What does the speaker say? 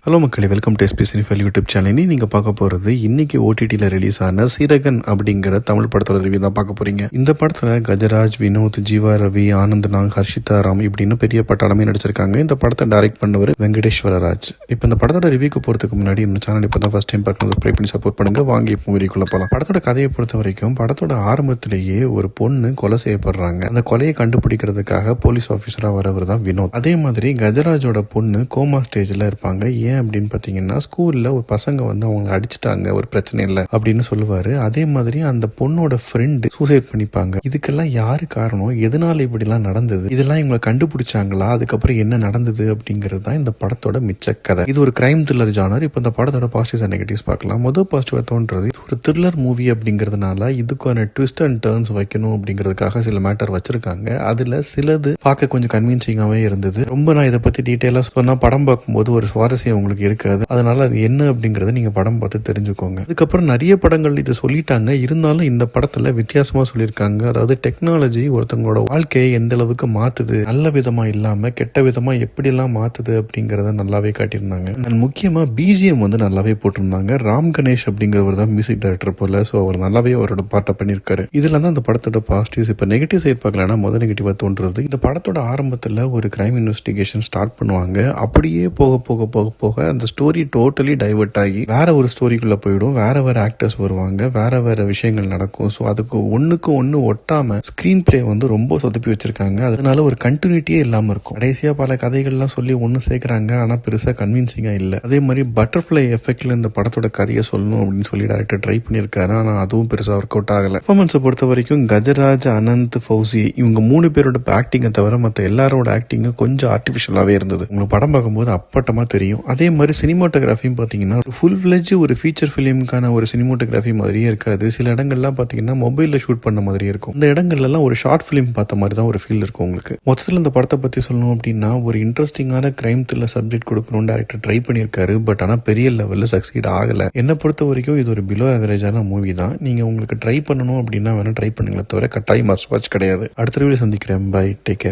Hello மக்களே, welcome to SP cinephile YouTube channel. நீங்கள் பார்க்க போகிறது இன்னைக்கு ஓடிடியில் ரிலீஸ் ஆன சீரகன் அப்படிங்கிற தமிழ் படத்தோட ரிவ்யூ தான் பார்க்க போறீங்க. இந்த படத்தில் கஜராஜ், வினோத், ஜீவா ரவி, ஆனந்த் நாக், ஹர்ஷிதா ராம் இப்படின்னு பெரிய பட்டாளமே நடிச்சிருக்காங்க. இந்த படத்தை டைரக்ட் பண்ணவர் வெங்கடேஸ்வரராஜ். இப்போ இந்த படத்தோட ரிவ்யூக்கு போகிறதுக்கு முன்னாடி இந்த சேனல் இப்போ தான் ஃபர்ஸ்ட் டைம் பார்க்கணும், சப்ஸ்கிரைப் பண்ணி சப்போர்ட் பண்ணுங்க. வாங்கி இப்போ மூவிக்குள்ள போகலாம். படத்தோட கதையை பொறுத்த வரைக்கும் படத்தோட ஆரம்பத்திலேயே ஒரு பொண்ணு கொலை செய்யப்படுறாங்க. அந்த கொலையை கண்டுபிடிக்கிறதுக்காக போலீஸ் ஆஃபீஸராக வரவர் தான் வினோத். அதே மாதிரி கஜராஜோட பொண்ணு கோமா ஸ்டேஜில் இருப்பாங்க. ஏன் அப்படின்னு பார்த்தீங்கன்னா, ஸ்கூலில் ஒரு பசங்க வந்து அவங்களை அடிச்சுட்டாங்க, ஒரு பிரச்சனை இல்லை அப்படின்னு சொல்லுவார். அதே மாதிரி அந்த பொண்ணோட ஃப்ரெண்டு சூசைட் பண்ணிப்பாங்க. இதுக்கெல்லாம் யாரு காரணம், எதனால இப்படிலாம் நடந்தது, இதெல்லாம் இவங்களை கண்டுபிடிச்சாங்களா, அதுக்கப்புறம் என்ன நடந்தது அப்படிங்கிறது தான் இந்த படத்தோட மிச்ச கதை. இது ஒரு கிரைம் த்ரில்லர் ஜானர். இப்போ இந்த படத்தோட பாசிட்டிவ்ஸ் அண்ட் நெகட்டிவ்ஸ் பார்க்கலாம். முதல் பாசிட்டிவ் தோன்றது, இது ஒரு த்ரில்லர் மூவி அப்படிங்கிறதுனால இதுக்கான ட்விஸ்ட் அண்ட் டர்ன்ஸ் வைக்கணும் அப்படிங்கிறதுக்காக சில மேட்டர் வச்சிருக்காங்க. அதுல சிலது பார்க்க கொஞ்சம் கன்வின்சிங்காகவே இருந்தது. ரொம்ப நான் இதை பத்தி டீட்டெயிலாக சொன்னா படம் பார்க்கும்போது ஒரு சுவாரஸ்யம் உங்களுக்கு இருக்காது. அதனால அது என்ன அப்படிங்கறத நீங்க படம் பார்த்து தெரிஞ்சுக்கோங்க. அதுக்கப்புறம் நிறைய படங்கள் இதை சொல்லிட்டாங்க, இருந்தாலும் இந்த படத்துல வித்தியாசமா சொல்லியிருக்காங்க. அதாவது டெக்னாலஜி ஒருத்தவங்களோட வாழ்க்கையை எந்த அளவுக்கு மாத்துது, நல்ல விதமா இல்லாம கெட்ட விதமா எப்படி எல்லாம் மாத்துது அப்படிங்கறத நல்லாவே காட்டியிருந்தாங்க. முக்கியமா பிஜிஎம் வந்து நல்லாவே போட்டிருந்தாங்க. ராம் கணேஷ் அப்படிங்கிறவர் தான் மியூசிக் டைரக்டர் போல. ஸோ அவர் நல்லாவே அவரோட பாட்டை பண்ணியிருக்காரு. இதுல தான் இந்த படத்தோட பாசிட்டிவ்ஸ். இப்போ நெகட்டிவ் சைட் பார்க்கலன்னா முதல் நெகட்டிவா தோன்றது, இந்த படத்தோட ஆரம்பத்துல ஒரு கிரைம் இன்வெஸ்டிகேஷன் ஸ்டார்ட் பண்ணுவாங்க. அப்படியே போக போக போக போக அந்த ஸ்டோரி டோட்டலி டைவர்ட் ஆகி வேற ஒரு ஸ்டோரிக்குள்ள போயிடும். வேற வேற ஆக்டர்ஸ் வருவாங்க, வேற வேற விஷயங்கள் நடக்கும். ஸோ அதுக்கு ஒண்ணுக்கு ஒண்ணு ஒட்டாம ஸ்கிரீன் பிளே வந்து ரொம்ப சொதப்பி வச்சிருக்காங்க. அதனால ஒரு கண்டினியூட்டியே இல்லாம இருக்கும். கடைசியா பல கதைகள்லாம் சொல்லி ஒன்னு சேர்க்கிறாங்க, ஆனா பெருசா கன்வின்சிங்கா இல்ல. அதே மாதிரி பட்டர்ஃபிளை எஃபெக்ட்ல இந்த படத்தோட கதையை சொல்லணும் அப்படின்னு சொல்லி டேரக்டர் ட்ரை பண்ணியிருக்காரு. ஆனா அதுவும் பெருசா ஒர்க் அவுட் ஆகல. பெர்ஃபார்மன்ஸை பொறுத்த வரைக்கும் கஜராஜ், அனந்த், ஃபௌசி இவங்க 3 பேரோட ஆக்டிங்கை தவிர மற்ற எல்லாரோட ஆக்டிங்கும் கொஞ்சம் ஆர்டிஃபிஷியலாவே இருந்தது. உங்களுக்கு படம் பார்க்கும்போது அப்பட்டமா தெரியும். அதே மாதிரி சினிமாட்டோகிராஃபியும் பார்த்தீங்கன்னா ஃபுல் ஃபிளெஜ் ஒரு ஃபீச்சர் ஃபிலிமுக்கான ஒரு சினிமாட்டோகிராஃபி மாதிரியே இருக்காது. சில இடங்கள்லாம் பார்த்தீங்கன்னா மொபைலில் ஷூட் பண்ண மாதிரி இருக்கும். இந்த இடங்கள்லாம் ஒரு ஷார்ட் ஃபிலிம் பார்த்த மாதிரி தான் ஒரு ஃபீல் இருக்கும் உங்களுக்கு. மொத்தத்தில் இந்த படத்தை பற்றி சொல்லணும் அப்படின்னா, ஒரு இன்ட்ரெஸ்டிங்கான கிரைம் த்ரில்லர் சப்ஜெக்ட் கொடுக்கணும்னு டேரக்டர் ட்ரை பண்ணியிருக்காரு. பட் ஆனால் பெரிய லெவலில் சக்சீட் ஆகலை. என்னை பொறுத்த வரைக்கும் இது ஒரு பிலோ ஆவரேஜான மூவி தான். நீங்கள் உங்களுக்கு ட்ரை பண்ணணும் அப்படின்னா வேணா ட்ரை பண்ணுங்களே தவிர கட்டாயம் மஸ்ட் வாட்ச் கிடையாது. அடுத்த வீடியோ சந்திக்கிறேன். Bye, take care.